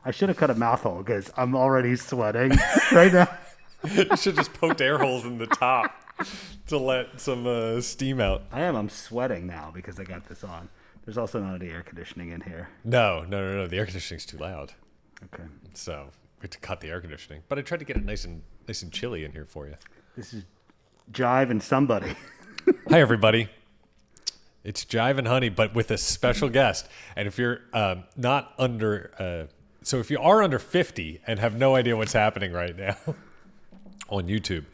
I should have cut a mouth hole because I'm already sweating right now. You should just poke air holes in the top to let some steam out. I'm sweating now because I got this on. There's also not any air conditioning in here. No. The air conditioning's too loud. Okay. So we had to cut the air conditioning. But I tried to get it nice and chilly in here for you. This is Jive and somebody. Hi, everybody. It's Jive and Honey, but with a special guest. And if you're not under... So if you are under 50 and have no idea what's happening right now on YouTube,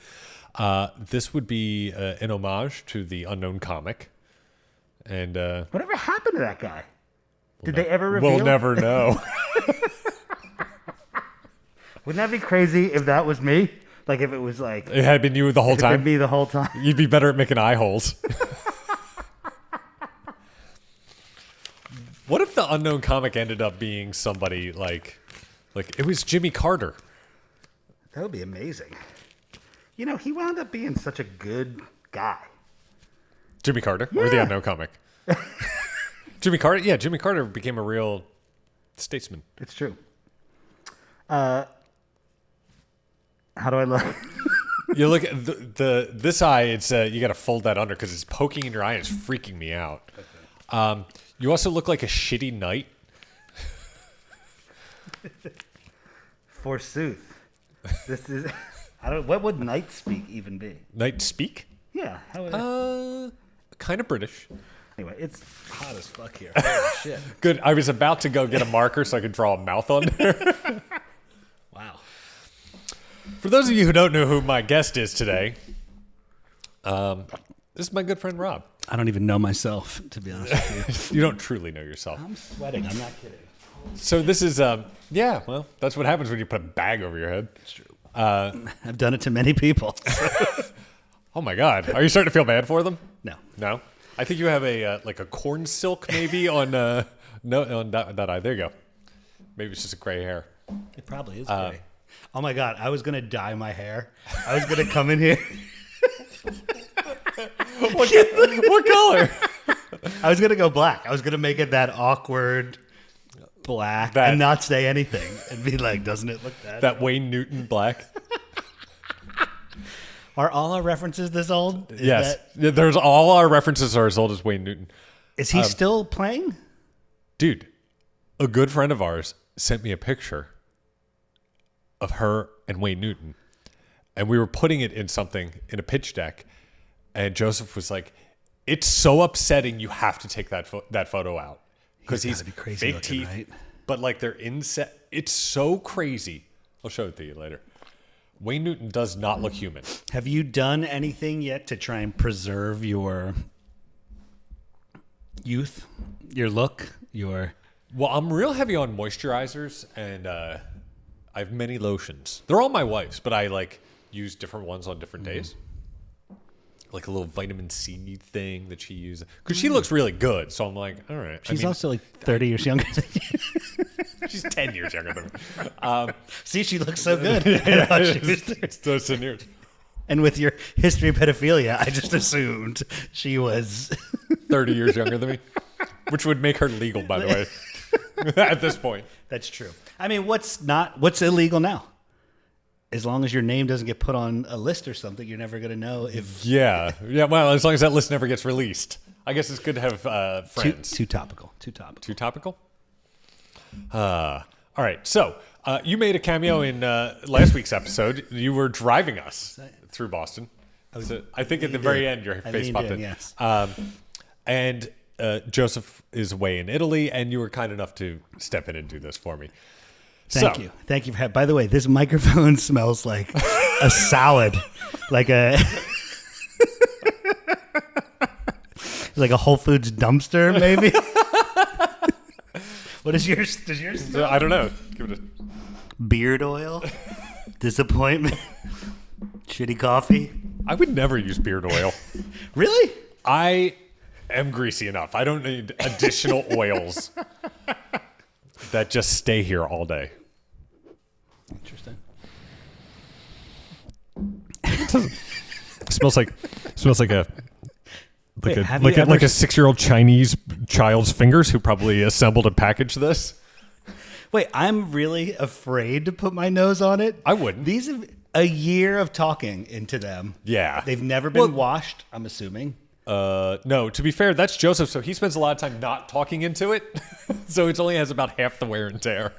this would be an homage to the unknown comic. And whatever happened to that guy? Did they ever reveal? We'll never know. Wouldn't that be crazy if that was me? Like if it was like... It had been you the whole time? It had been me the whole time. You'd be better at making eye holes. What if the unknown comic ended up being somebody like it was Jimmy Carter? That would be amazing. You know, he wound up being such a good guy. Jimmy Carter? Yeah. Or the unknown comic? Jimmy Carter? Yeah, Jimmy Carter became a real statesman. It's true. How do I look? You look at this eye, it's you got to fold that under because it's poking in your eye and it's freaking me out. Okay. You also look like a shitty knight. Forsooth. This is... What would knight speak even be? Knight speak? Yeah. How would kind of British. Anyway, it's hot as fuck here. Holy shit. Good. I was about to go get a marker so I could draw a mouth on there. Wow. For those of you who don't know who my guest is today, this is my good friend Rob. I don't even know myself, to be honest with you. You don't truly know yourself. I'm sweating. I'm not kidding. So this is, well, that's what happens when you put a bag over your head. It's true. I've done it to many people. Oh my God. Are you starting to feel bad for them? No. No? I think you have a corn silk maybe on that eye. There you go. Maybe it's just a gray hair. It probably is gray. Oh my God. I was going to dye my hair. I was going to come in here. What color? I was going to go black. I was going to make it that awkward black and not say anything and be like, doesn't it look bad? That Wayne Newton black. Are all our references this old? Yes. There's all our references are as old as Wayne Newton. Is he still playing? Dude, a good friend of ours sent me a picture of her and Wayne Newton. And we were putting it in a pitch deck. And Joseph was like, it's so upsetting you have to take that photo out. Because he's crazy fake looking, teeth, right? But like they're inset. It's so crazy. I'll show it to you later. Wayne Newton does not look human. Have you done anything yet to try and preserve your youth, your look, your... Well, I'm real heavy on moisturizers, and I have many lotions. They're all my wife's, but I use different ones on different days. Like a little vitamin C thing that she uses. Because she looks really good, so I'm like, all right. She's also like 30 years younger than you. She's 10 years younger than me. See, she looks so good. Those 10 years. And with your history of pedophilia, I just assumed she was 30 years younger than me, which would make her legal, by the way, at this point. That's true. I mean, what's illegal now? As long as your name doesn't get put on a list or something, you're never going to know if... Yeah. Well, as long as that list never gets released. I guess it's good to have friends. Too topical. Too topical? All right. So you made a cameo in last week's episode. You were driving us through Boston. I think at the very end, your face popped in. Yes. And Joseph is away in Italy, and you were kind enough to step in and do this for me. Thank you. Thank you for by the way, this microphone smells like a salad. Like a Whole Foods dumpster, maybe. What is yours? Does yours smell? I don't know. Give it a beard oil, disappointment, shitty coffee. I would never use beard oil. Really? I am greasy enough. I don't need additional oils that just stay here all day. Interesting. It smells like a Wait, a 6-year-old Chinese child's fingers who probably assembled and packaged this. Wait, I'm really afraid to put my nose on it. I wouldn't. These have a year of talking into them. Yeah. They've never been washed, I'm assuming. No, to be fair, that's Joseph, so he spends a lot of time not talking into it. So it only has about half the wear and tear.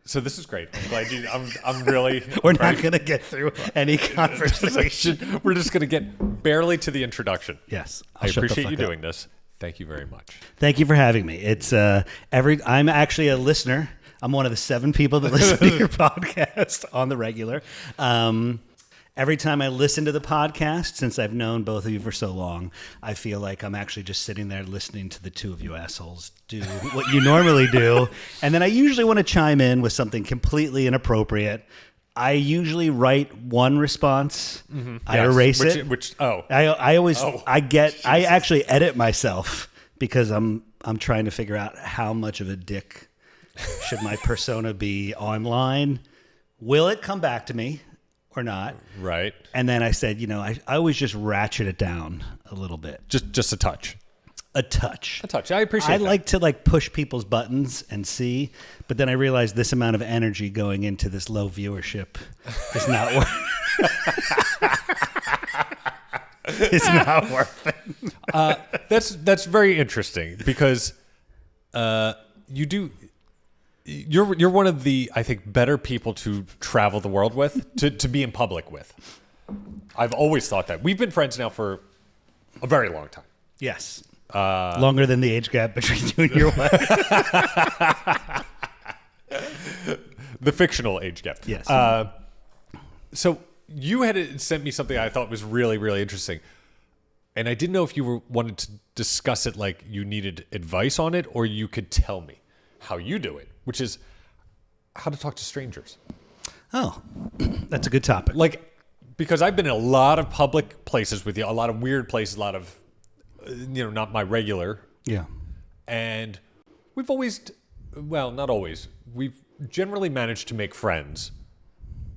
So this is great. I'm glad I'm really... We're not going to get through any conversation. We're just going to get barely to the introduction. Yes. I appreciate you doing this. Thank you very much. Thank you for having me. It's I'm actually a listener. I'm one of the 7 people that listen to your podcast on the regular. Every time I listen to the podcast, since I've known both of you for so long, I feel like I'm actually just sitting there listening to the two of you assholes do what you normally do. And then I usually want to chime in with something completely inappropriate. I usually write one response. Mm-hmm. I erase it. I actually edit myself because I'm trying to figure out how much of a dick should my persona be online. Will it come back to me or not? Right. And then I said, I always just ratchet it down a little bit. Just a touch. A touch. I appreciate that. I like to push people's buttons and see, but then I realized this amount of energy going into this low viewership is not worth it's not worth it. That's very interesting because you're one of the, I think, better people to travel the world with, to be in public with. I've always thought that. We've been friends now for a very long time. Yes. Longer than the age gap between you and your wife. The fictional age gap. Yes. So you had sent me something I thought was really, really interesting. And I didn't know if you wanted to discuss it like you needed advice on it or you could tell me how you do it, which is how to talk to strangers. Oh, that's a good topic. Because I've been in a lot of public places with you, a lot of weird places, a lot of, not my regular. Yeah. And we've always, well, not always, we've generally managed to make friends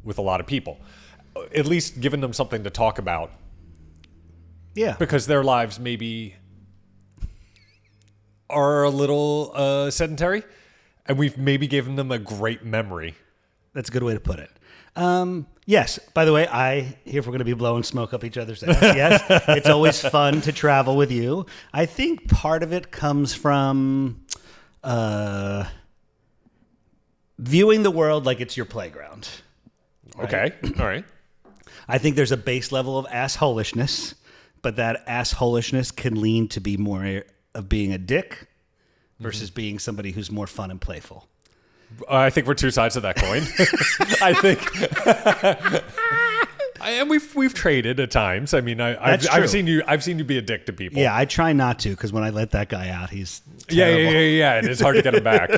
with a lot of people, at least giving them something to talk about. Yeah. Because their lives maybe are a little sedentary, and we've maybe given them a great memory. That's a good way to put it. Yes. By the way, if we're going to be blowing smoke up each other's ass, yes, it's always fun to travel with you. I think part of it comes from viewing the world like it's your playground. Right? Okay. All right. I think there's a base level of assholishness, but that assholishness can lean to be more of being a dick versus being somebody who's more fun and playful. I think we're two sides of that coin. I think, and we've traded at times. I mean, I've seen you be a dick to people. Yeah, I try not to because when I let that guy out, he's terrible. Yeah, and it's hard to get him back.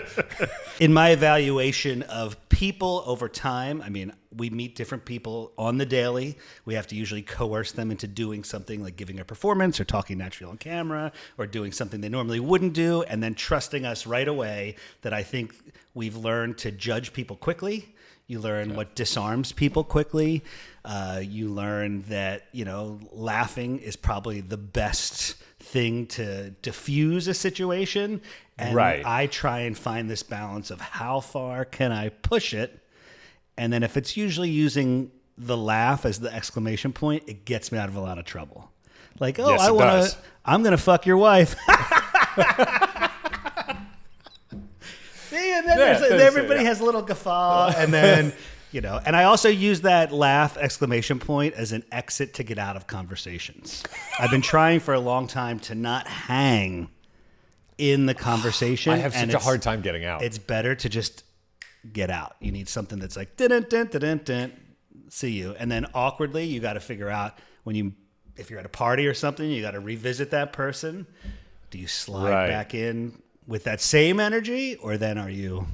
In my evaluation of people over time, I mean, we meet different people on the daily. We have to usually coerce them into doing something like giving a performance or talking naturally on camera or doing something they normally wouldn't do, and then trusting us right away that I think we've learned to judge people quickly. You learn what disarms people quickly. You learn that, laughing is probably the best thing to diffuse a situation. And I try and find this balance of how far can I push it. And then if it's usually using the laugh as the exclamation point, it gets me out of a lot of trouble. Like, I'm going to fuck your wife. See, and then everybody has a little guffaw, and then, and I also use that laugh exclamation point as an exit to get out of conversations. I've been trying for a long time to not hang in the conversation. I have such a hard time getting out. It's better to just get out. You need something that's like, dun-dun-dun-dun-dun, see you. And then awkwardly, you got to figure out if you're at a party or something, you got to revisit that person. Do you slide back in with that same energy, or then are you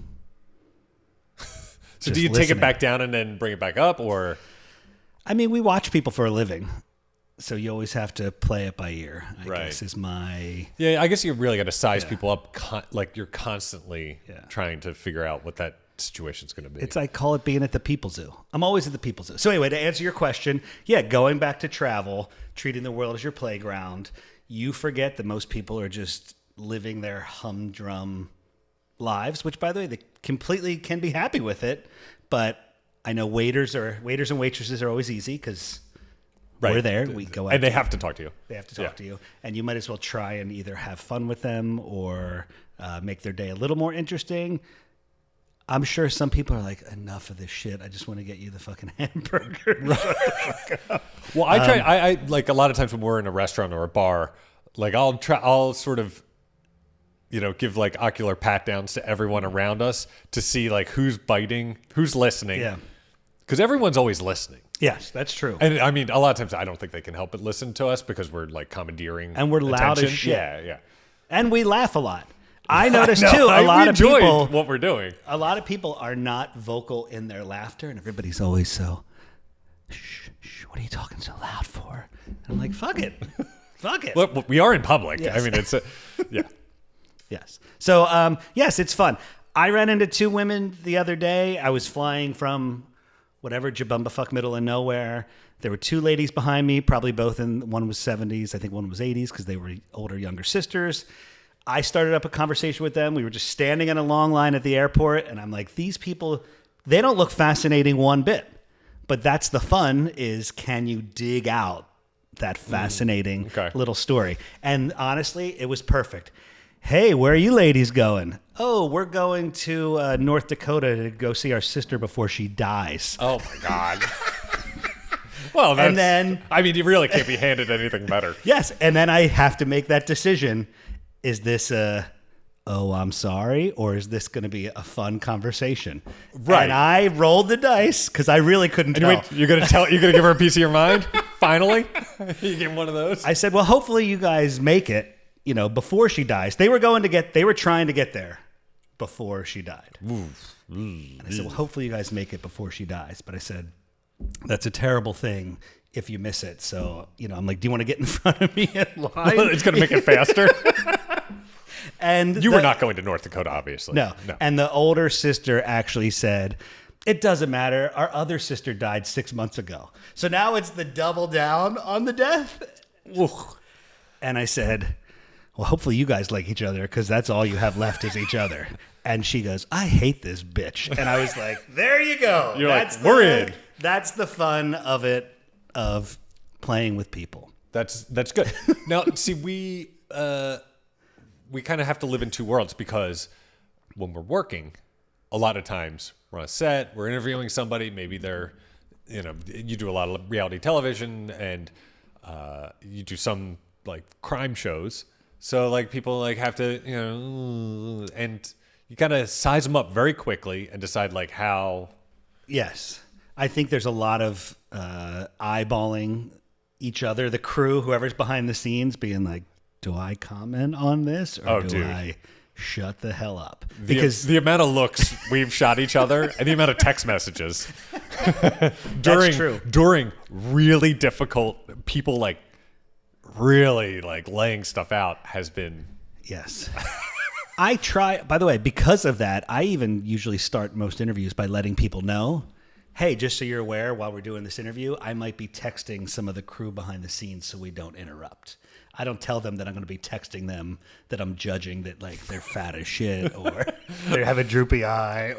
so do you take it back down and then bring it back up, or? I mean, we watch people for a living, so you always have to play it by ear, I guess is my... Yeah, I guess you really got to size people up, like you're constantly trying to figure out what that situation's going to be. It's like, call it being at the People Zoo. I'm always at the People Zoo. So anyway, to answer your question, going back to travel, treating the world as your playground, you forget that most people are just living their humdrum lives, which, by the way, they completely can be happy with it. But I know waiters and waitresses are always easy because we're there. We go out and they have to talk to you. They have to talk to you, and you might as well try and either have fun with them or make their day a little more interesting. I'm sure some people are like, enough of this shit. I just want to get you the fucking hamburger. Well, I try. I like a lot of times when we're in a restaurant or a bar, like I'll sort of, give like ocular pat downs to everyone around us to see like who's biting, who's listening. Yeah. Because everyone's always listening. Yes, that's true. And I mean, a lot of times I don't think they can help but listen to us because we're like commandeering and we're loud as shit. Yeah. And we laugh a lot. I noticed too. We enjoy what we're doing. A lot of people are not vocal in their laughter, and everybody's always so. Shh, what are you talking so loud for? And I'm like, fuck it. Well, we are in public. Yes. I mean, it's yeah. Yes. So, yes, it's fun. I ran into 2 women the other day. I was flying from whatever, Jabumbafuck middle of nowhere. There were 2 ladies behind me, probably both one was 70s. I think one was 80s because they were older, younger sisters. I started up a conversation with them. We were just standing in a long line at the airport, and I'm like, these people, they don't look fascinating one bit. But that's the fun is, can you dig out that fascinating little story? And honestly, it was perfect. Hey, where are you ladies going? Oh, we're going to North Dakota to go see our sister before she dies. Oh, my God. Well, and then... I mean, you really can't be handed anything better. Yes, and then I have to make that decision. Is this oh, I'm sorry, or is this going to be a fun conversation? Right. And I rolled the dice because I really couldn't tell. You're going to give her a piece of your mind? Finally? You give one of those? I said, well, hopefully you guys make it, before she dies. They were trying to get there before she died. And I said, well, hopefully you guys make it before she dies. But I said, that's a terrible thing if you miss it. So, I'm like, do you want to get in front of me in line? It's going to make it faster. And you were not going to North Dakota, obviously. No. And the older sister actually said, it doesn't matter. Our other sister died 6 months ago. So now it's the double down on the death. And I said, well, hopefully you guys like each other because that's all you have left is each other. And she goes, I hate this bitch. And I was like, there you go. We're in. That's the fun of it, of playing with people. That's good. Now, see, we kind of have to live in 2 worlds because when we're working, a lot of times we're on a set, we're interviewing somebody, maybe they're, you do a lot of reality television and you do some like crime shows. So like people like have to, and you kind of size them up very quickly and decide like how. Yes. I think there's a lot of eyeballing each other, the crew, whoever's behind the scenes being like, do I comment on this or do I shut the hell up? Because the amount of looks we've shot each other and the amount of text messages during really difficult people like really like laying stuff out has been. Yes. I try, by the way, because of that, I even usually start most interviews by letting people know, hey, just so you're aware, while we're doing this interview, I might be texting some of the crew behind the scenes so we don't interrupt. I don't tell them that I'm going to be texting them that I'm judging that like they're fat as shit or they have a droopy eye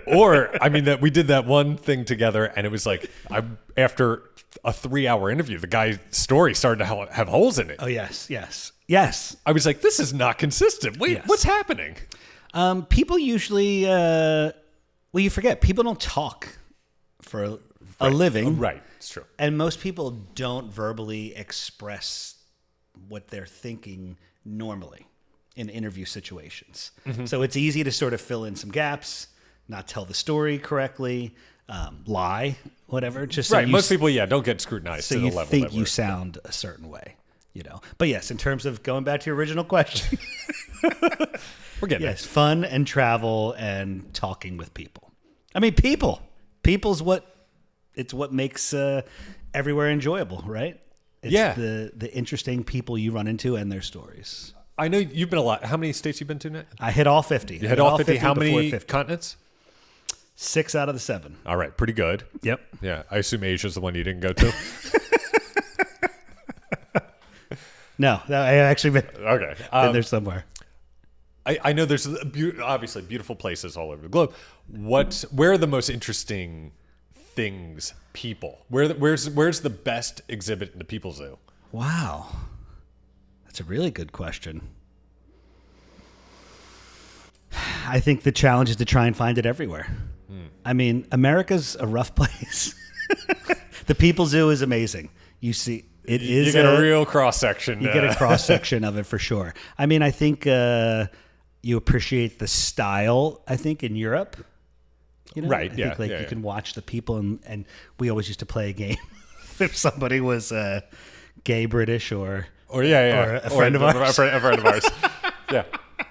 or I mean that we did that one thing together and it was like after a 3-hour interview, the guy's story started to have holes in it. Oh yes. I was like, this is not consistent. Wait, what's happening? People usually, you forget people don't talk for a living. Right. It's true. And most people don't verbally express what they're thinking normally in interview situations. Mm-hmm. So it's easy to sort of fill in some gaps, not tell the story correctly, lie, whatever. Just right. Most people, don't get scrutinized so to the you level think that you sound a certain way, But yes, in terms of going back to your original question, we're getting yes, fun and travel and talking with people. I mean, people's what makes everywhere enjoyable, right? It's the interesting people you run into and their stories. I know you've been a lot. How many states you've been to now? I hit all 50. You hit all 50. How many continents? 6 out of the 7. All right. Pretty good. Yep. Yeah. I assume Asia's the one you didn't go to. No, I actually been Okay. there somewhere. I know there's obviously beautiful places all over the globe. Where are the most interesting things? People. Where's the best exhibit in the People Zoo? Wow, that's a really good question. I think the challenge is to try and find it everywhere. I mean, America's a rough place. The People Zoo is amazing. You see, you get a real cross section. You get a cross section of it for sure. I mean, I think you appreciate the style. I think in Europe, right? I think you can watch the people, and we always used to play a game if somebody was gay British or a friend of ours. A friend of ours. Yeah.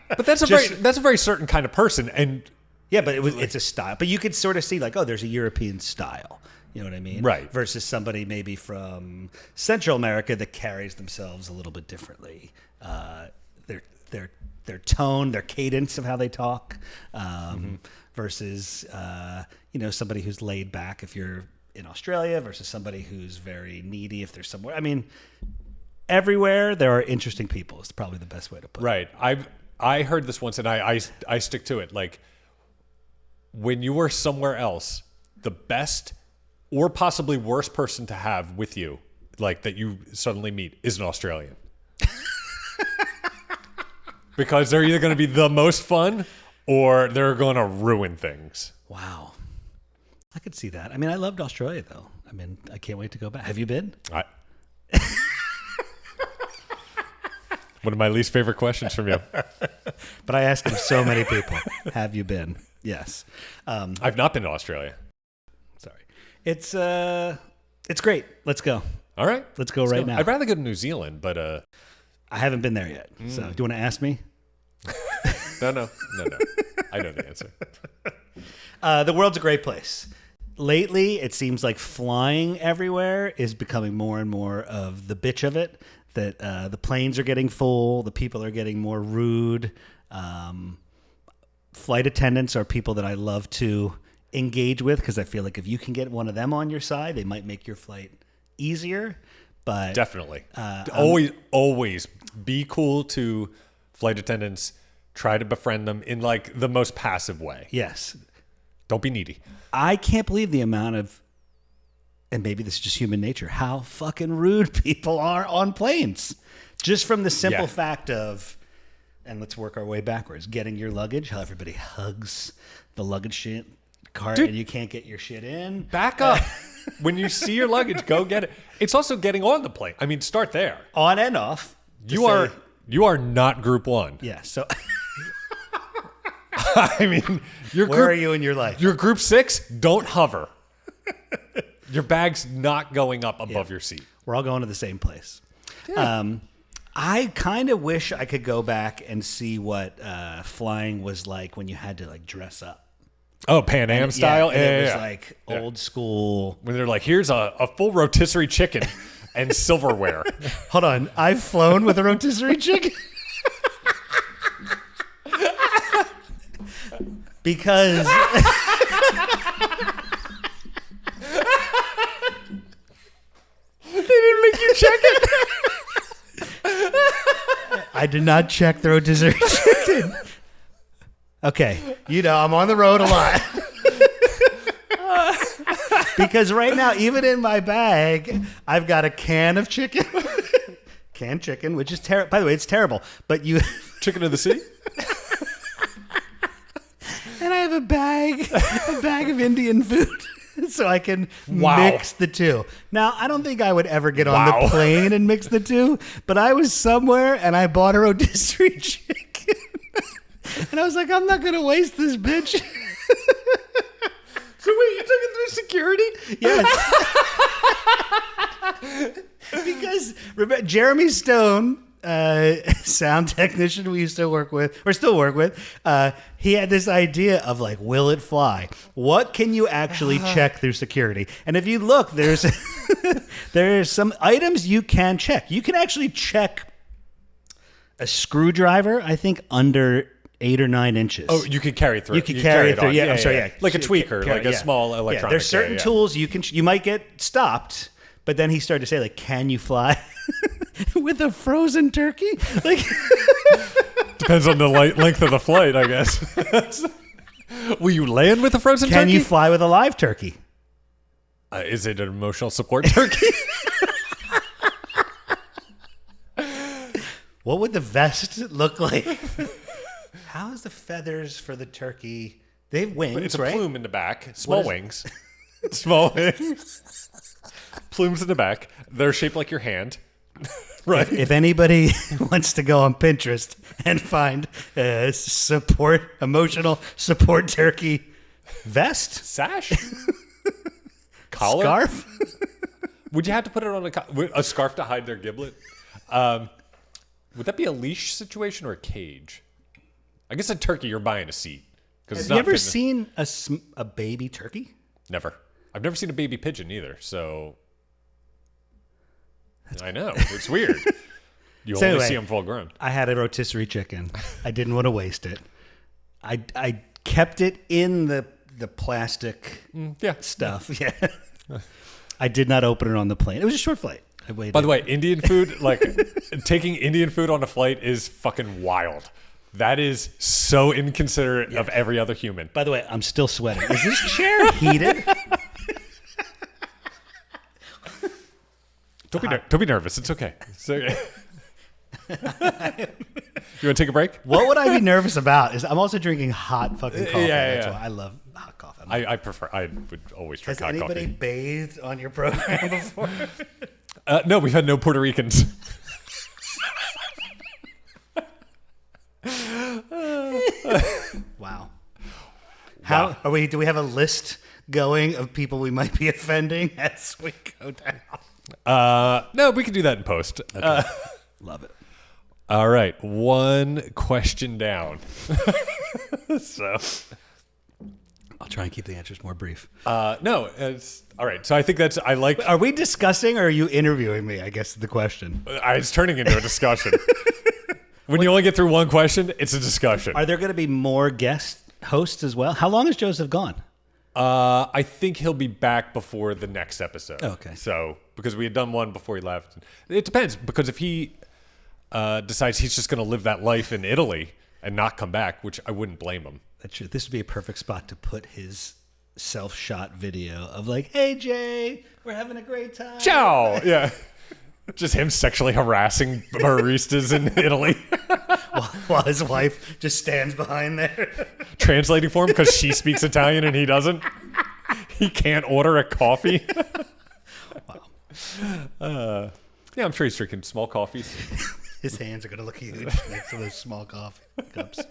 But that's a very certain kind of person, and but it's a style. But you could sort of see like, oh, there's a European style. You know what I mean? Right. Versus somebody maybe from Central America that carries themselves a little bit differently. Their tone, their cadence of how they talk, versus somebody who's laid back if you're in Australia, versus somebody who's very needy if they're somewhere. I mean, everywhere there are interesting people. It's probably the best way to put it. Right. I heard this once, and I stick to it. Like, when you are somewhere else, the best or possibly worst person to have with you, like that you suddenly meet, is an Australian. Because they're either going to be the most fun or they're going to ruin things. Wow. I could see that. I mean, I loved Australia, though. I mean, I can't wait to go back. Have you been? One of my least favorite questions from you. But I ask it to so many people. Have you been? Yes. I've not been to Australia. Sorry. It's great. Let's go. All right. Let's go right now. I'd rather go to New Zealand, but I haven't been there yet. So do you want to ask me? No. I know the answer. The world's a great place. Lately, it seems like flying everywhere is becoming more and more of the bitch of it. That the planes are getting full, the people are getting more rude. Flight attendants are people that I love to engage with because I feel like if you can get one of them on your side, they might make your flight easier. But definitely, always be cool to flight attendants. Try to befriend them in like the most passive way. Yes, don't be needy. I can't believe the amount of. And maybe this is just human nature, how fucking rude people are on planes. Just from the simple fact of, and let's work our way backwards, getting your luggage, how everybody hugs the luggage cart and you can't get your shit in. Back up. When you see your luggage, go get it. It's also getting on the plane. I mean, start there. On and off. You are not group one. Yeah, so... I mean, where are you in your life? You're group 6, don't hover. Your bag's not going up above your seat. We're all going to the same place. Yeah. I kind of wish I could go back and see what flying was like when you had to like dress up. Oh, Pan Am style? Yeah, it was like old school. When they're like, here's a full rotisserie chicken and silverware. Hold on. I've flown with a rotisserie chicken? Because... They didn't make you check it. I did not check the rotisserie chicken. Okay. I'm on the road a lot. Because right now, even in my bag, I've got a can of chicken. Canned chicken, which is terrible. By the way, it's terrible. But Chicken of the sea? And I have a bag of Indian food. So I can mix the two. Now, I don't think I would ever get on the plane and mix the two, but I was somewhere and I bought a rotisserie chicken. And I was like, I'm not going to waste this bitch. So wait, you took it through security? Yes. Because Jeremy Stone, sound technician we used to work with, or still work with, he had this idea of like, will it fly? What can you actually check through security? And if you look, there's some items you can check. You can actually check a screwdriver, I think, under 8 or 9 inches. Oh, you can carry through. You can carry it through. Yeah, I'm sorry. Yeah, like a tweaker, like a small electronic. Yeah, there's certain tools you might get stopped, but then he started to say like, can you fly? with a frozen turkey? Like, Depends on the length of the flight, I guess. Will you land with a frozen turkey? can you fly with a live turkey? Is it an emotional support turkey? What would the vest look like? How is the feathers for the turkey? They have wings, It's a right? plume in the back. Small wings. Small wings. Plumes in the back. They're shaped like your hand. Right. If anybody wants to go on Pinterest and find a emotional support turkey vest, Sash? Collar? scarf, Would you have to put it on a scarf to hide their giblet? Would that be a leash situation or a cage? I guess a turkey, you're buying a seat. have you ever seen a baby turkey? Never. I've never seen a baby pigeon either, so... I know. It's weird. You So only anyway, see them full grown. I had a rotisserie chicken. I didn't want to waste it. I kept it in the plastic Yeah. stuff. Yeah. I did not open it on the plane. It was a short flight. I waited. By the way, Indian food, like taking Indian food on a flight is fucking wild. That is so inconsiderate of every other human. By the way, I'm still sweating. Is this chair heated? Don't be nervous. It's okay. It's okay. You want to take a break? What would I be nervous about? Is I'm also drinking hot fucking coffee. Yeah, That's yeah. why I love hot coffee. I would always drink Has hot anybody coffee. bathed on your program before? No, we've had no Puerto Ricans. Wow. How are we? Do we have a list going of people we might be offending as we go down? No, we can do that in post. Love it. All right, one question down. So, I'll try and keep the answers more brief. no, it's all right. So I think I like. Are we discussing or are you interviewing me? I guess is the question. It's turning into a discussion. When you only get through one question, it's a discussion. Are there going to be more guest hosts as well? How long has Joseph gone? I think he'll be back before the next episode. Okay. So, because we had done one before he left. It depends, because if he decides he's just going to live that life in Italy and not come back, which I wouldn't blame him. That's true. This would be a perfect spot to put his self-shot video of like, "Hey Jay, we're having a great time." Ciao! Yeah. Just him sexually harassing baristas in Italy. While his wife just stands behind there. Translating for him because she speaks Italian and he doesn't. He can't order a coffee. Wow. Yeah, I'm sure he's drinking small coffees. His hands are going to look huge next to those small coffee cups.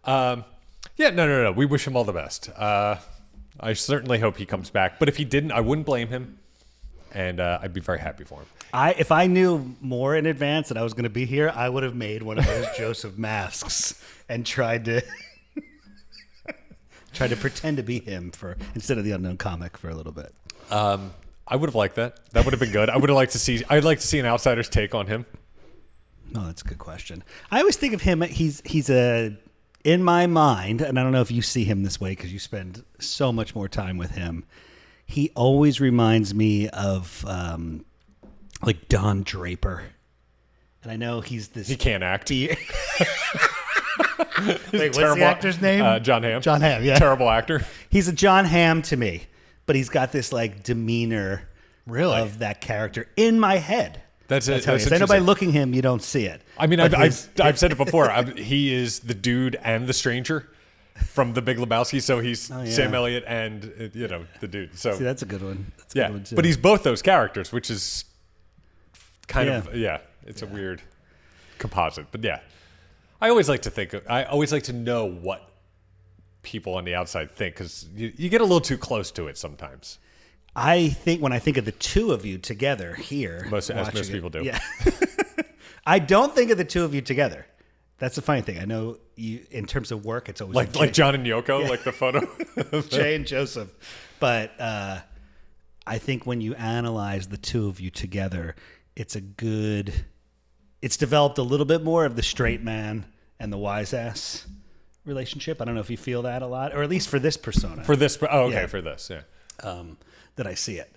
Yeah, no. We wish him all the best. I certainly hope he comes back. But if he didn't, I wouldn't blame him. And I'd be very happy for him. If I knew more in advance that I was going to be here, I would have made one of those Joseph masks and tried to pretend to be him instead of the unknown comic for a little bit. I would have liked that. That would have been good. I'd like to see an outsider's take on him. No, that's a good question. I always think of him. He's in my mind, and I don't know if you see him this way because you spend so much more time with him. He always reminds me of like Don Draper, and I know he's this. He can't act. Wait, what's the actor's name? John Hamm. John Hamm. Yeah, Terrible actor. He's a John Hamm to me, but he's got this like demeanor of that character in my head. That's it. How he is. I know by looking him, you don't see it. I mean, But I've said it before. He is the dude and the stranger from The Big Lebowski. So he's Sam Elliott and the dude. So see, that's a good one. That's a yeah, good one too. but he's both those characters, which is kind of it's a weird composite. But yeah, I always like to know what people on the outside think because you get a little too close to it sometimes. I think when I think of the two of you together here, As most people do. Yeah. I don't think of the two of you together. That's the funny thing. I know you in terms of work, it's always like John and Yoko, like the photo of Jay and Joseph. But I think when you analyze the two of you together, it's developed a little bit more of the straight man and the wise ass relationship. I don't know if you feel that a lot, or at least for this persona. For this, for this, yeah. That I see it.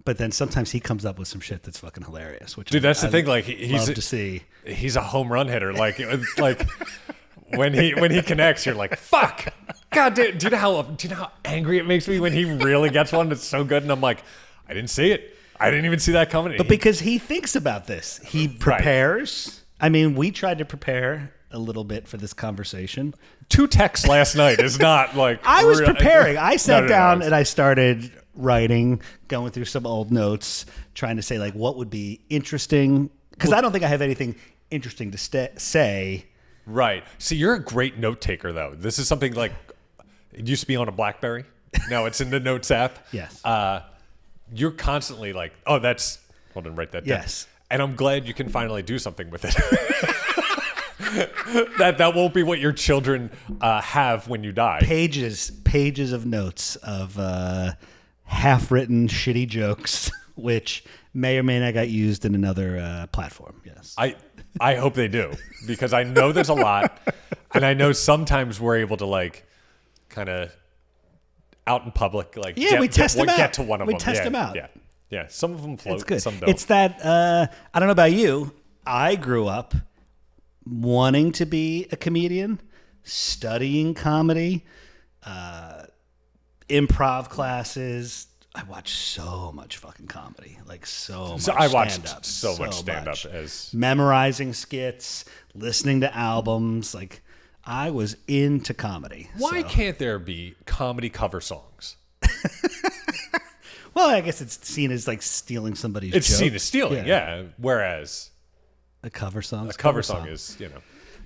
But then sometimes he comes up with some shit that's fucking hilarious. Which Dude, that's the thing. Like he's love to see. He's a home run hitter. Like when he connects, you're like, fuck. God, do you know how angry it makes me when he really gets one? It's so good, and I'm like, I didn't see it. I didn't even see that coming. But because he thinks about this, he prepares. Right. I mean, we tried to prepare a little bit for this conversation. 2 texts last night is not like I was preparing. I sat down and I started writing, going through some old notes, trying to say like what would be interesting, because I don't think I have anything interesting to say. Right. See, you're a great note taker, though. This is something like it used to be on a BlackBerry. Now it's in the Notes app. Yes. You're constantly like, oh, that's. Hold on, write that down. Yes. And I'm glad you can finally do something with it. that won't be what your children have when you die. Pages of notes of half-written shitty jokes, which may or may not got used in another platform. Yes. I hope they do, because I know there's a lot, and I know sometimes we're able to like kind of out in public, like we test them out. Get to one of them. We test them out. Yeah. Some of them float. It's good. Some don't. It's that I don't know about you. I grew up wanting to be a comedian, studying comedy, improv classes. I watched so much fucking comedy, like so much. I watched stand-up, so much stand-up as memorizing skits, listening to albums. Like I was into comedy. Why can't there be comedy cover songs? Well, I guess it's seen as like stealing somebody's. It's joke. seen as stealing, yeah. Whereas a cover song is, you know.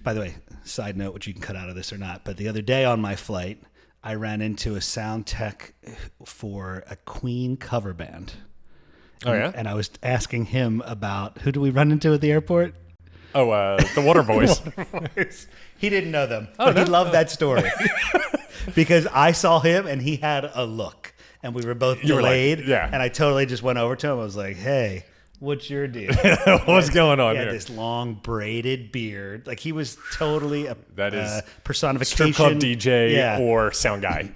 By the way, side note, which you can cut out of this or not, but the other day on my flight, I ran into a sound tech for a Queen cover band. Oh, yeah? And I was asking him about, who do we run into at the airport? Oh, the Waterboys. He didn't know them, but he loved that story. Because I saw him and he had a look. And we were both delayed. Yeah. And I totally just went over to him. I was like, hey, what's your deal? What's going on here? He had this long braided beard. Like he was totally a personification. Strip club DJ or sound guy.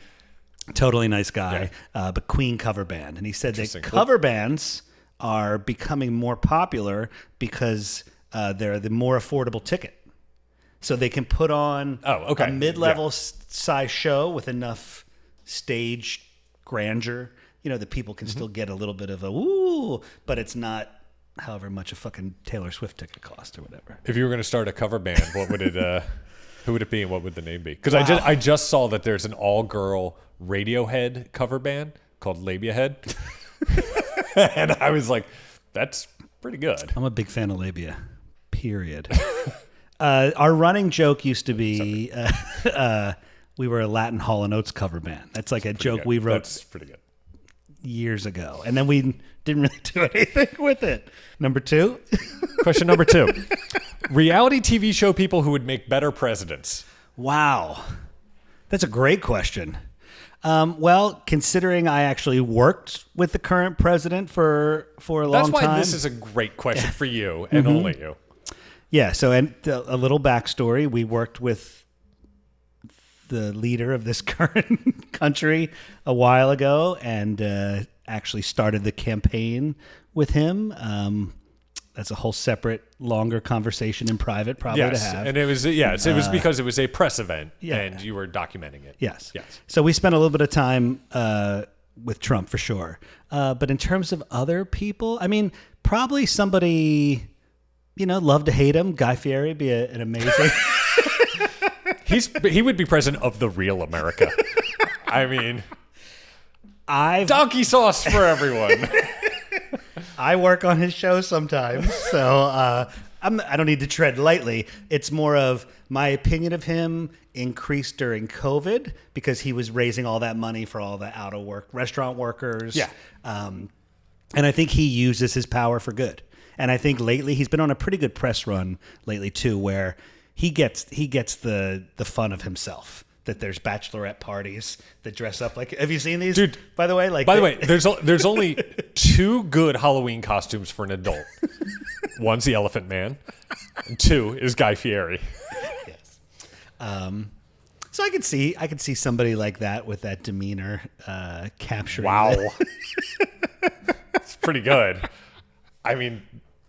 Totally nice guy. But Queen cover band. And he said that cover bands are becoming more popular because they're the more affordable ticket. So they can put on a mid-level size show with enough stage grandeur, that people can still get a little bit of a woo, but it's not however much a fucking Taylor Swift ticket cost or whatever. If you were going to start a cover band, what would it? Who would it be, and what would the name be? Because I just saw that there's an all-girl Radiohead cover band called Labia Head, and I was like, that's pretty good. I'm a big fan of Labia. Period. Our running joke used to be. We were a Latin Hall & Oates cover band. That's like a joke we wrote. That's pretty good. Years ago. And then we didn't really do anything with it. Number 2. Question number 2. Reality TV show people who would make better presidents. Wow. That's a great question. Well, considering I actually worked with the current president for a long time. That's why this is a great question for you and only you. Yeah. So, and a little backstory. We worked with the leader of this current country a while ago and actually started the campaign with him. That's a whole separate, longer conversation in private probably to have. And it was, it was because it was a press event and you were documenting it. Yes. So we spent a little bit of time with Trump for sure. But in terms of other people, I mean, probably somebody, love to hate him. Guy Fieri would be an amazing... He would be president of the real America. I mean, donkey sauce for everyone. I work on his show sometimes, so I don't need to tread lightly. It's more of my opinion of him increased during COVID because he was raising all that money for all the out of work restaurant workers. Yeah. And I think he uses his power for good. And I think lately he's been on a pretty good press run lately too, where he gets the fun of himself. That there's bachelorette parties that dress up like. Have you seen these? Dude, by the way, there's only 2 good Halloween costumes for an adult. One's the Elephant Man, and 2 is Guy Fieri. Yes. So I could see somebody like that with that demeanor capturing. Wow. It's pretty good. I mean,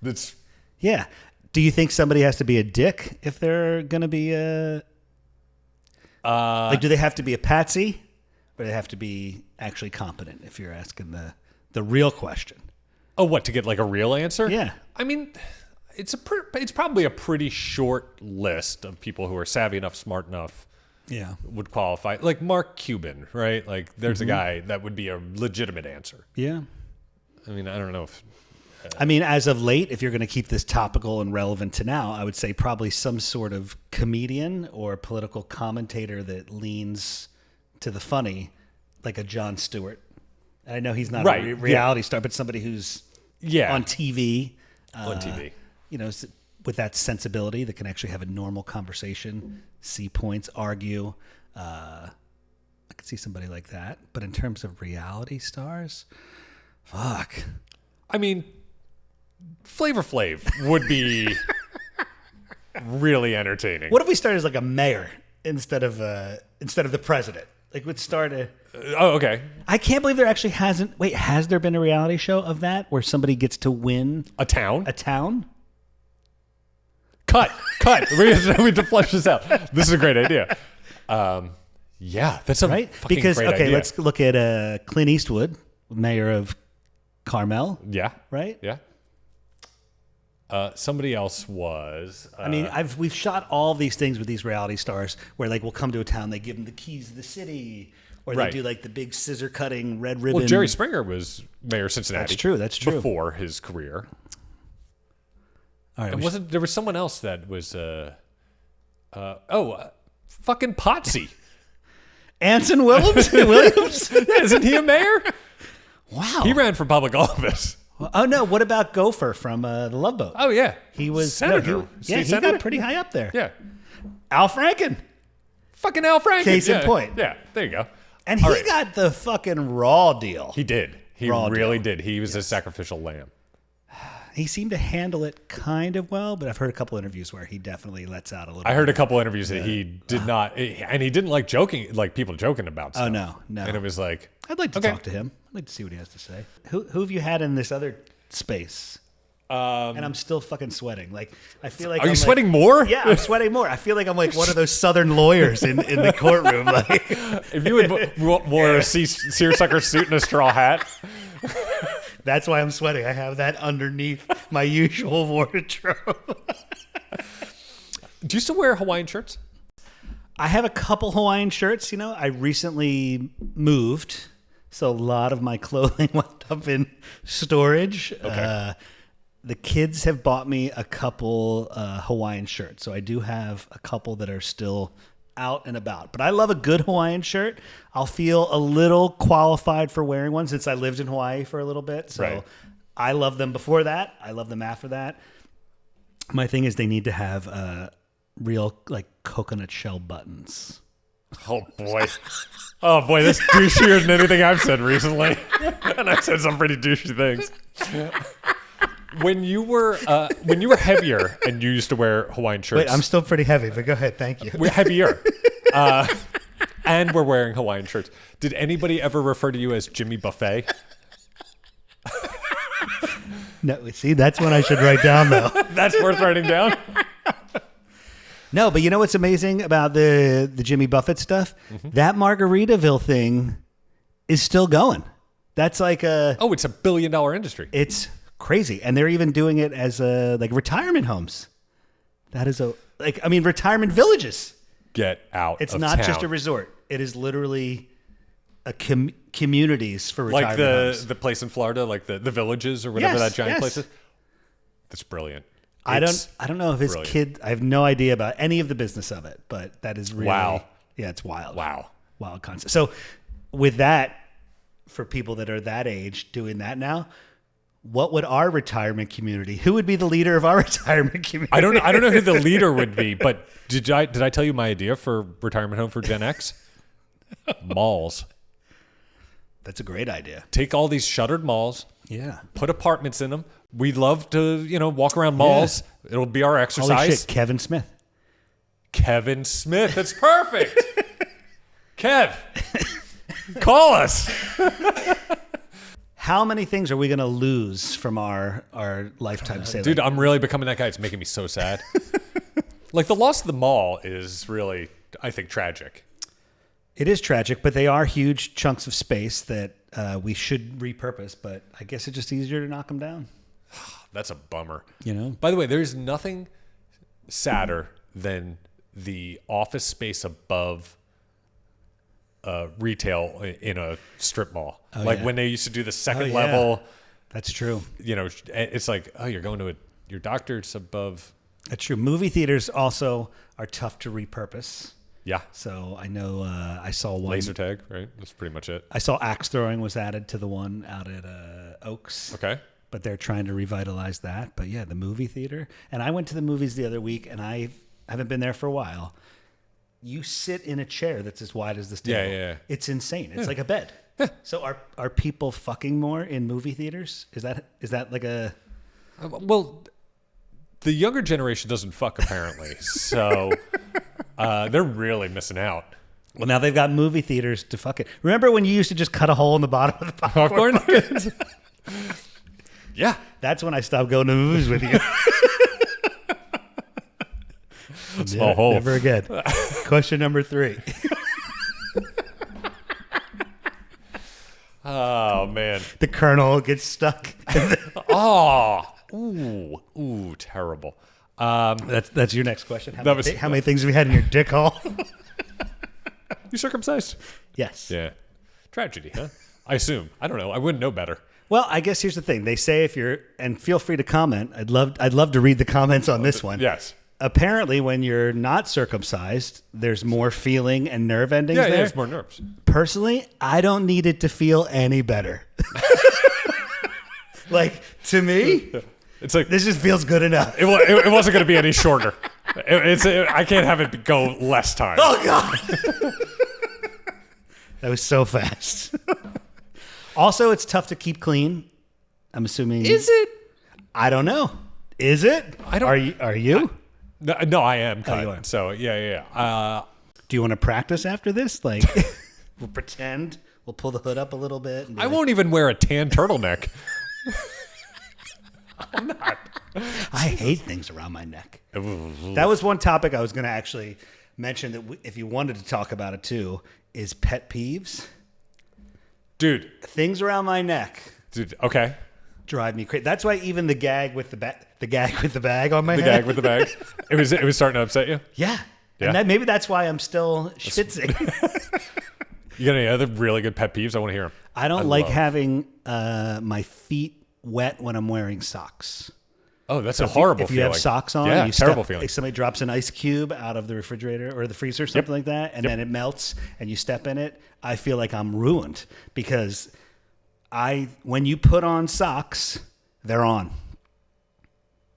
it's Yeah. Do you think somebody has to be a dick if they're going to be a... like, do they have to be a patsy? Or do they have to be actually competent if you're asking the real question? oh, what, to get like a real answer? Yeah. I mean, it's probably a pretty short list of people who are savvy enough, smart enough, Yeah. would qualify. Like Mark Cuban, right? Like there's a guy that would be a legitimate answer. Yeah. I mean, I don't know if I mean, as of late, if you're going to keep this topical and relevant to now, I would say probably some sort of comedian or political commentator that leans to the funny, like a Jon Stewart. And I know he's not Right, a reality star, but somebody who's on TV. on TV. You know, with that sensibility that can actually have a normal conversation, see points, argue. I could see somebody like that. But in terms of reality stars, fuck. I mean, Flavor Flav would be really entertaining. What if we started as like a mayor instead of the president? Like, would start a... Oh, okay. I can't believe there actually hasn't... Wait, has there been a reality show of that where somebody gets to win A town? a town? Cut. We have to flesh this out. This is a great idea. Yeah, that's a Right? fucking Because, great okay, idea. let's look at Clint Eastwood, mayor of Carmel, Yeah. right? Yeah. Somebody else was... I mean, we've shot all these things with these reality stars where, like, we'll come to a town, they give them the keys to the city, or Right. they do, like, the big scissor cutting red ribbon. well, Jerry Springer was mayor of Cincinnati. That's true. Before his career. All right, And there was someone else that was... fucking Potsy. Anson Williams? Yeah, isn't he a mayor? Wow. He ran for public office. Oh, no. What about Gopher from The Love Boat? Oh, yeah. He was... Senator. he Senator? got pretty high up there. Yeah. Al Franken. Fucking Al Franken. Case in Yeah. point. Yeah, there you go. And he All right. got the fucking raw deal. He did. He Raw really deal. did. He was a sacrificial lamb. He seemed to handle it kind of well, but I've heard a couple interviews where he definitely lets out a little I heard a couple interviews that he did not, and he didn't like people joking about stuff. Oh, no. And it was like, I'd like to okay. talk to him. I'd like to see what he has to say. Who have you had in this other space? And I'm still fucking sweating. Like, I feel like... Are you I'm sweating like, more? Yeah, I'm sweating more. I feel like I'm like one of those Southern lawyers in the courtroom. Like, If you had wore a seersucker suit and a straw hat, that's why I'm sweating. I have that underneath my usual wardrobe. do you still wear Hawaiian shirts? I have a couple Hawaiian shirts. You know, I recently moved, so a lot of my clothing went up in storage. Okay. The kids have bought me a couple Hawaiian shirts, so I do have a couple that are still out and about. But I love a good Hawaiian shirt. I'll feel a little qualified for wearing one since I lived in Hawaii for a little bit. So Right. I love them before that. I love them after that. My thing is they need to have real like coconut shell buttons. Oh, boy. Oh, boy, that's douchier than anything I've said recently. And I've said some pretty douchey things. When you were heavier and you used to wear Hawaiian shirts... Wait, I'm still pretty heavy, but go ahead. Thank you. We're heavier. And we're wearing Hawaiian shirts. Did anybody ever refer to you as Jimmy Buffet? No, see, that's what I should write down, though. That's worth writing down. No, but you know what's amazing about the Jimmy Buffett stuff? That Margaritaville thing is still going. That's like Oh, it's $1 billion industry. it's crazy, and they're even doing it as like retirement homes. That is retirement villages. Get out It's of not town. just a resort. It is literally a communities for Like retirement homes. the place in Florida, like the villages or whatever Yes, that giant yes. place is. That's brilliant. I It's- don't know if his brilliant. kid. I have no idea about any of the business of it, but that is really Wow. Yeah, it's wild. Wow. Wild concept. So, with that, for people that are that age doing that now, what would our retirement community? Who would be the leader of our retirement community? I don't know who the leader would be, but did I tell you my idea for retirement home for Gen X? Malls. That's a great idea. Take all these shuttered malls, Yeah. put apartments in them. We love to, walk around malls. It'll be our exercise. Holy shit, Kevin Smith. Kevin Smith. That's perfect. Kev, call us. How many things are we going to lose from our lifetime sailing? Dude, I'm really becoming that guy. It's making me so sad. Like, the loss of the mall is really, I think, tragic. It is tragic, but they are huge chunks of space that we should repurpose. But I guess it's just easier to knock them down. That's a bummer. You know? By the way, there's nothing sadder than the office space above retail in a strip mall. When they used to do the second level. That's true. You know, it's like, oh, you're going to your doctor's above. That's true. Movie theaters also are tough to repurpose. Yeah. So I know I saw one. Laser tag, right? That's pretty much it. I saw axe throwing was added to the one out at Oaks. Okay. But they're trying to revitalize that. But yeah, the movie theater. And I went to the movies the other week, and I haven't been there for a while. You sit in a chair that's as wide as this table. Yeah. It's insane. It's like a bed. So are people fucking more in movie theaters? Is that like a... Well, the younger generation doesn't fuck, apparently. So they're really missing out. Well, now they've got movie theaters to fuck it. Remember when you used to just cut a hole in the bottom of the popcorn bucket? Yeah. That's when I stopped going to movies with you. Small hole. Never again. Question number 3. Oh, man. The kernel gets stuck. Ooh, terrible. That's your next question. How That many things have you had in your dick hole? You circumcised? Yes. Yeah. Tragedy, huh? I assume. I don't know. I wouldn't know better. Well, I guess here's the thing. They say and feel free to comment. I'd love to read the comments on this one. Yes. Apparently, when you're not circumcised, there's more feeling and nerve endings Yeah, there. there's more nerves. Personally, I don't need it to feel any better. Like, to me, It's like this just feels good enough. it wasn't going to be any shorter. I can't have it go less time. Oh, God. That was so fast. Also, it's tough to keep clean. I'm assuming. Is it? I don't know. Is it? I don't. Are you? No, I am cut. you are. So yeah. Do you want to practice after this? Like, we'll pretend. We'll pull the hood up a little bit. And I won't even wear a tan turtleneck. I'm not. I hate things around my neck. That was one topic I was going to actually mention that if you wanted to talk about it too, is pet peeves. Dude, Things around my neck okay. drive me crazy. That's why even the gag with the bag on my The head. gag with the bag. It was starting to upset you? Yeah. Yeah. And maybe that's why I'm still schwitzing. You got any other really good pet peeves? I want to hear them. I don't like having my feet wet when I'm wearing socks. Oh, that's a horrible If you feeling. have socks on, yeah, you terrible step, feeling. like somebody drops an ice cube out of the refrigerator or the freezer, something like that, and then it melts and you step in it, I feel like I'm ruined because when you put on socks, they're on.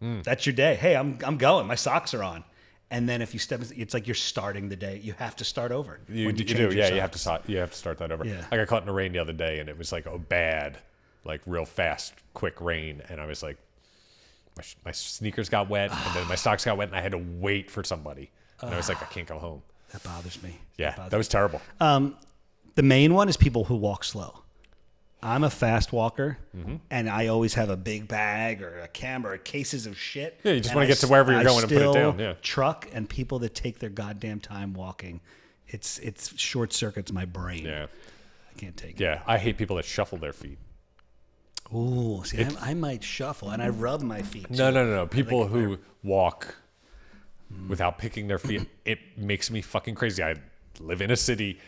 That's your day. Hey, I'm going. My socks are on. And then if you step, it's like you're starting the day. You have to start over. You when do. change your Yeah, socks. you have to start that over. Yeah. I got caught in the rain the other day, and it was like a bad, like real fast, quick rain, and I was like, my sneakers got wet, and then my socks got wet, and I had to wait for somebody. And I was like, I can't go home. That bothers me. Yeah, that was terrible. The main one is people who walk slow. I'm a fast walker, and I always have a big bag or a camera or cases of shit. Yeah, you just And wanna get to wherever you're going and put it still down, yeah. Truck and people that take their goddamn time walking. It's short circuits my brain. Yeah, I can't take it. yeah. I hate people that shuffle their feet. Ooh, see, I might shuffle and I rub my feet. No, too. no, no, no. People who walk without picking their feet, it makes me fucking crazy. I live in a city.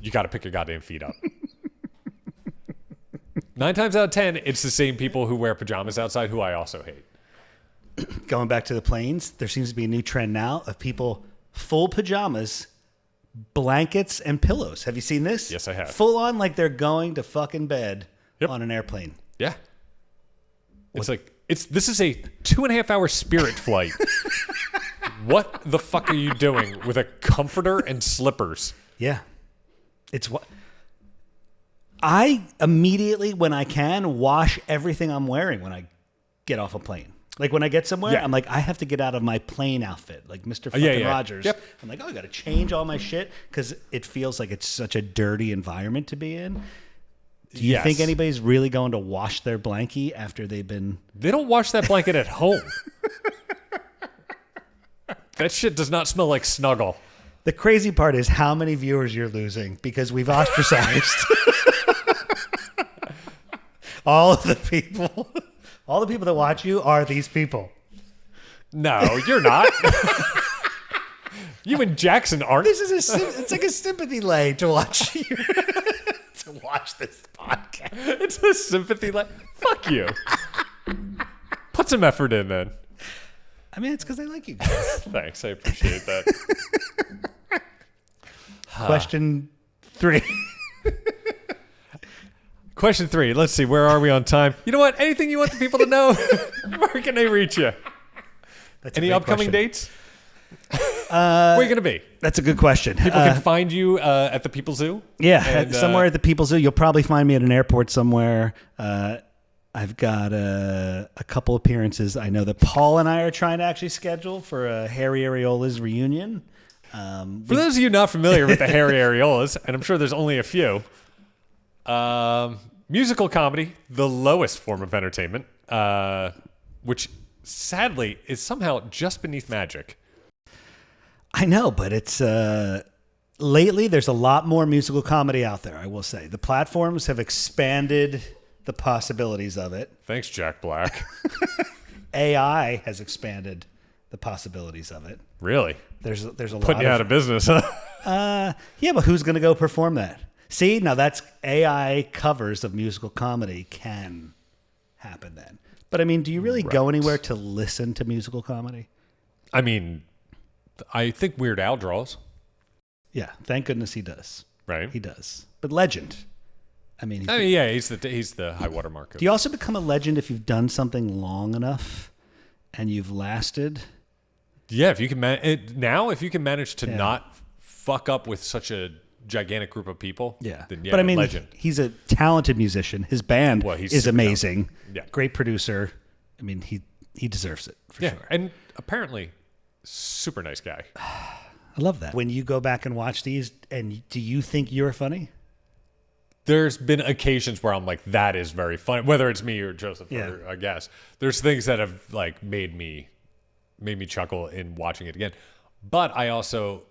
You got to pick your goddamn feet up. 9 times out of 10, it's the same people who wear pajamas outside who I also hate. Going back to the planes, there seems to be a new trend now of people full pajamas, blankets, and pillows. Have you seen this? Yes, I have. Full on like they're going to fucking bed Yep. on an airplane. Yeah. It's like, this is a 2.5 hour Spirit flight. What the fuck are you doing with a comforter and slippers? Yeah. It's what I immediately, when I can, wash everything I'm wearing when I get off a plane. Like when I get somewhere, Yeah. I'm like, I have to get out of my plane outfit, like Mr. Fucking yeah. Rogers. Yep. I'm like, I got to change all my shit because it feels like it's such a dirty environment to be in. Do you think anybody's really going to wash their blankie after they've been... They don't wash that blanket at home. That shit does not smell like Snuggle. The crazy part is how many viewers you're losing because we've ostracized all the people that watch you are these people. No, you're not. You and Jackson aren't. This is it's like a sympathy lane to watch you, to watch this podcast. It's a sympathy lane. Fuck you. Put some effort in then. I mean, it's because I like you guys. Thanks, I appreciate that. Question 3. Question 3. Let's see. Where are we on time? You know what? Anything you want the people to know? Where can they reach you? Any upcoming dates? Where are you going to be? That's a good question. People can find you at the People Zoo? Yeah, somewhere at the People Zoo. You'll probably find me at an airport somewhere. I've got a couple appearances. I know that Paul and I are trying to actually schedule for a Harry Areola's reunion. For those of you not familiar with the Harry Areolas, and I'm sure there's only a few, musical comedy, the lowest form of entertainment, which sadly is somehow just beneath magic. I know, but it's lately there's a lot more musical comedy out there, I will say. The platforms have expanded the possibilities of it. Thanks, Jack Black. AI has expanded the possibilities of it. Really? There's a lot Putting you out of business, huh? Yeah, but who's going to go perform that? See, now that's AI covers of musical comedy can happen then. But I mean, do you really go anywhere to listen to musical comedy? I mean, I think Weird Al draws. Yeah, thank goodness he does. Right? He does. But legend. I mean, yeah, he's the high water mark. Do you also become a legend if you've done something long enough and you've lasted? Yeah, if you can if you can manage to not fuck up with such a gigantic group of people, then but I mean, legend. He's a talented musician. His band is amazing. Yeah. Great producer. I mean, he deserves it for sure. And apparently, super nice guy. I love that. When you go back and watch these, and do you think you're funny? There's been occasions where I'm like, that is very funny. Whether it's me or Joseph or a guest, there's things that have like made me chuckle in watching it again. But I also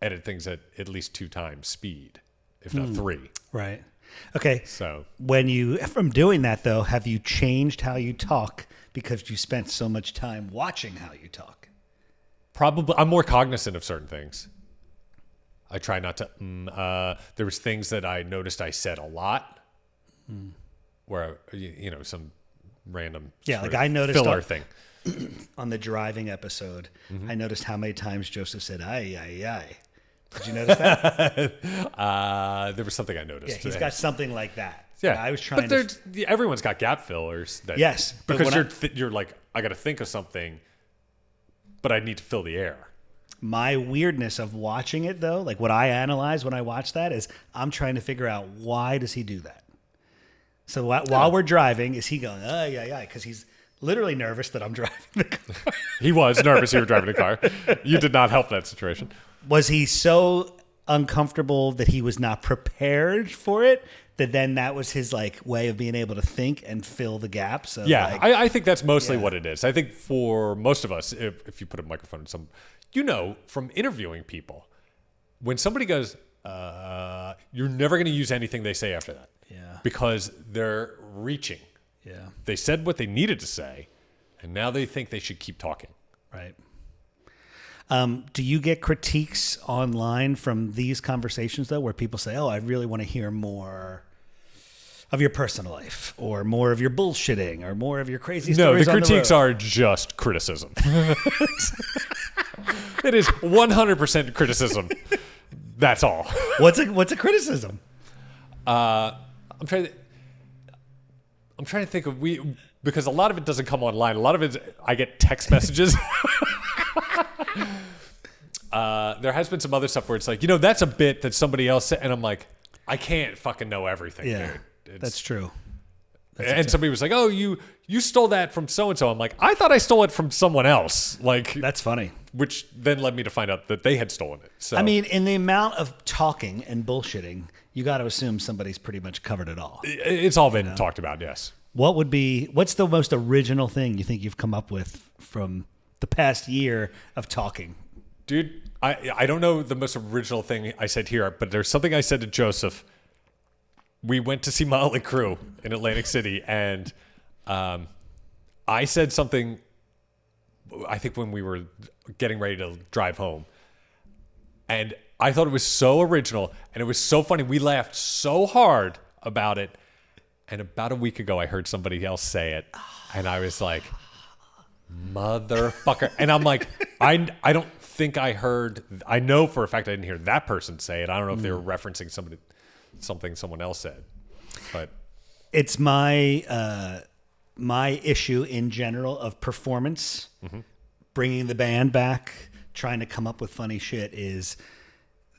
edit things at least 2 times speed, if not 3. Right. Okay. So from doing that though, have you changed how you talk because you spent so much time watching how you talk? Probably. I'm more cognizant of certain things. I try not to. There was things that I noticed I said a lot, where some random I noticed filler thing on the driving episode. I noticed how many times Joseph said "ay ay ay." Did you notice that? There was something I noticed. Yeah, he's got something like that. Yeah, I was trying. But everyone's got gap fillers. Yes, because you're like, I got to think of something, but I need to fill the air. My weirdness of watching it, though, like what I analyze when I watch that is I'm trying to figure out why does he do that? So while we're driving, is he going, oh, yeah, because he's literally nervous that I'm driving the car. He was nervous you were driving the car. You did not help that situation. Was he so uncomfortable that he was not prepared for it that was his like way of being able to think and fill the gaps? Yeah, I think that's mostly what it is. I think for most of us, if you put a microphone in some... from interviewing people, when somebody goes, you're never going to use anything they say after that. Yeah. Because they're reaching. Yeah. They said what they needed to say, and now they think they should keep talking. Right. Do you get critiques online from these conversations, though, where people say, oh, I really want to hear more of your personal life, or more of your bullshitting, or more of your crazy stories? No, the critiques are just criticism. It is 100% criticism. That's all. What's a criticism? I'm trying to think of because a lot of it doesn't come online. A lot of it I get text messages. There has been some other stuff where it's like, that's a bit that somebody else said, and I'm like, I can't fucking know everything. Yeah, dude. that's true. And somebody was like, "Oh, you stole that from so and so." I'm like, "I thought I stole it from someone else." Like, that's funny. which then led me to find out that they had stolen it. So I mean, in the amount of talking and bullshitting, you got to assume somebody's pretty much covered it all. it's all been talked about, yes. What's the most original thing you think you've come up with from the past year of talking? Dude, I don't know the most original thing I said here, but there's something I said to Joseph. We went to see Motley Crue in Atlantic City, and I said something, I think when we were getting ready to drive home, and I thought it was so original, and it was so funny. We laughed so hard about it, and about a week ago, I heard somebody else say it, and I was like, motherfucker. And I'm like, I don't think I heard, I know for a fact I didn't hear that person say it. I don't know if they were referencing something someone else said, but it's my my issue in general of performance, bringing the band back, trying to come up with funny shit is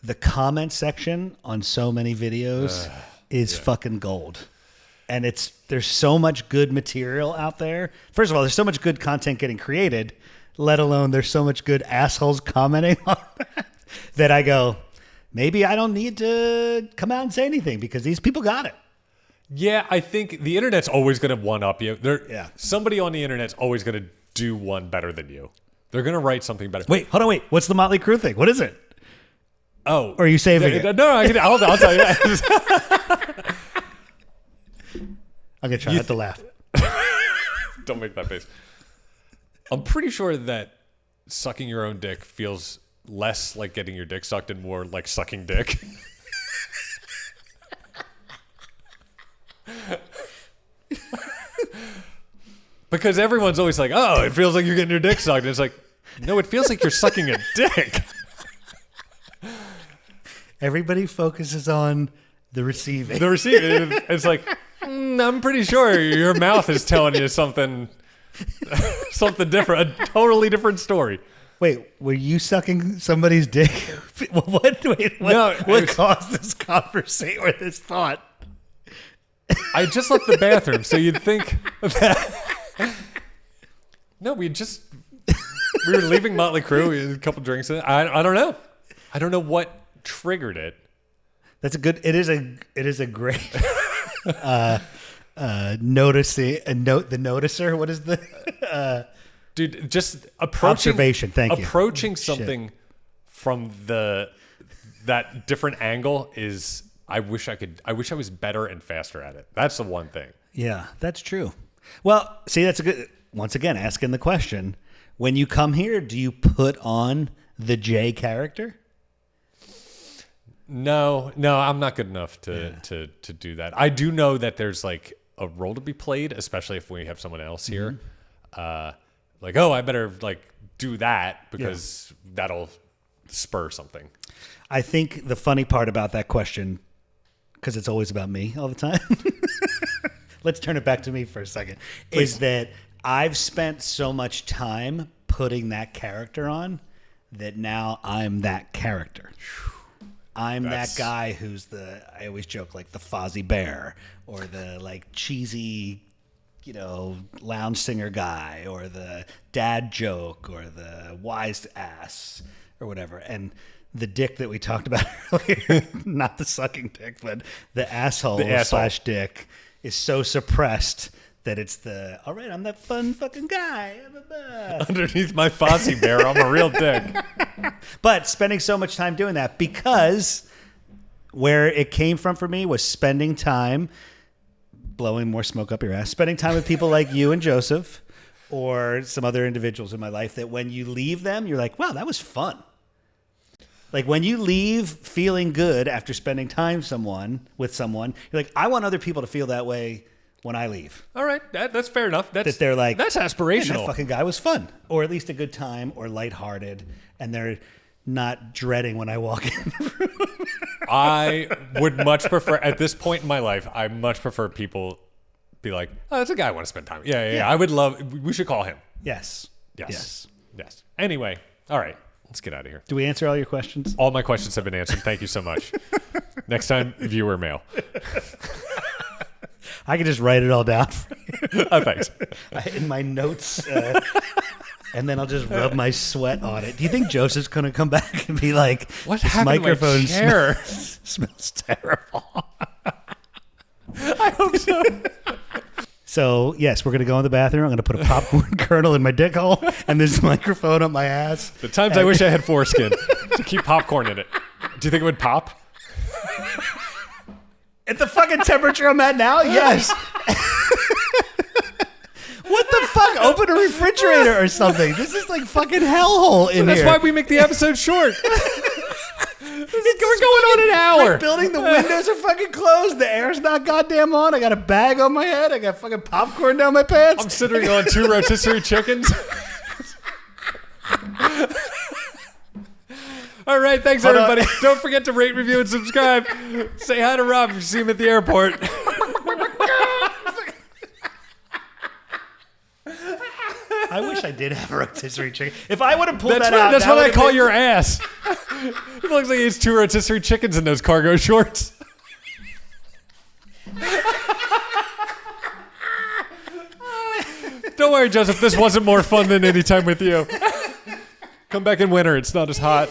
the comment section on so many videos is fucking gold. And there's so much good material out there. First of all, there's so much good content getting created, let alone there's so much good assholes commenting on that I go, maybe I don't need to come out and say anything because these people got it. yeah, I think the internet's always going to one-up you. Somebody on the internet's always going to do one better than you. They're going to write something better. Wait, hold on, wait. What's the Motley Crue thing? What is it? Oh. Or are you saving it? No, I'll tell you that. I'm going to try not to laugh. Don't make that face. I'm pretty sure that sucking your own dick feels less like getting your dick sucked and more like sucking dick. Because everyone's always like, oh, it feels like you're getting your dick sucked. And it's like, no, it feels like you're sucking a dick. Everybody focuses on the receiving. The receiving. It's like, I'm pretty sure your mouth is telling you something different, a totally different story. Wait, were you sucking somebody's dick? What caused this conversation or this thought? I just left the bathroom, so you'd think that. No, we were leaving Motley Crue. We had a couple drinks. I don't know. I don't know what triggered it. That's a good. It is a great. Noticing a note. The noticer. What is the? Dude, just approaching observation. Thank you. Approaching something from that different angle is. I wish I was better and faster at it. That's the one thing. Yeah, that's true. Well, see, that's a good. Once again, asking the question: when you come here, do you put on the J character? No, I'm not good enough to do that. I do know that there's like a role to be played, especially if we have someone else here. Like, oh, I better like do that because that'll spur something. I think the funny part about that question, because it's always about me all the time. Let's turn it back to me for a second. Please. Is that I've spent so much time putting that character on that now I'm that character. I'm that guy who's I always joke, like the Fozzie Bear or the like cheesy, lounge singer guy or the dad joke or the wise ass or whatever. And the dick that we talked about earlier, not the sucking dick, but the asshole / dick is so suppressed that it's all right, I'm that fun fucking guy. Underneath my Fozzie Bear, I'm a real dick. But spending so much time doing that because where it came from for me was spending time blowing more smoke up your ass, spending time with people like you and Joseph or some other individuals in my life that when you leave them, you're like, wow, that was fun. Like when you leave feeling good after spending time with someone, you're like, I want other people to feel that way when I leave. All right, that's fair enough. That they're like, that's aspirational. That fucking guy was fun, or at least a good time, or lighthearted, and they're not dreading when I walk in the room. I would much prefer, at this point in my life, I much prefer people be like, oh, that's a guy I want to spend time with. Yeah. I would love, we should call him. Yes. Anyway, all right, let's get out of here. Do we answer all your questions? All my questions have been answered. Thank you so much. Next time, viewer mail. I can just write it all down for you. Oh, thanks. In my notes and then I'll just rub my sweat on it. Do you think Joseph's going to come back and be like, What this happened to my microphone chair?" smells terrible? I hope so. So, yes, we're going to go in the bathroom. I'm going to put a popcorn kernel in my dick hole and this microphone up my ass. The times I wish I had foreskin to keep popcorn in it. Do you think it would pop? At the fucking temperature I'm at now? Yes. What the fuck? Open a refrigerator or something. This is like fucking hellhole in That's here. why we make the episode short. We're going on an hour. Like building, the windows are fucking closed. The air's not goddamn on. I got a bag on my head. I got fucking popcorn down my pants. I'm sitting on 2 rotisserie chickens. All right, thanks everybody. Don't forget to rate, review, and subscribe. Say hi to Rob if you see him at the airport. I wish I did have a rotisserie chicken. If I would have pulled that out, That's that what I would've call been- your ass. It looks like he has 2 rotisserie chickens in those cargo shorts. Don't worry, Joseph. This wasn't more fun than any time with you. Come back in winter. It's not as hot.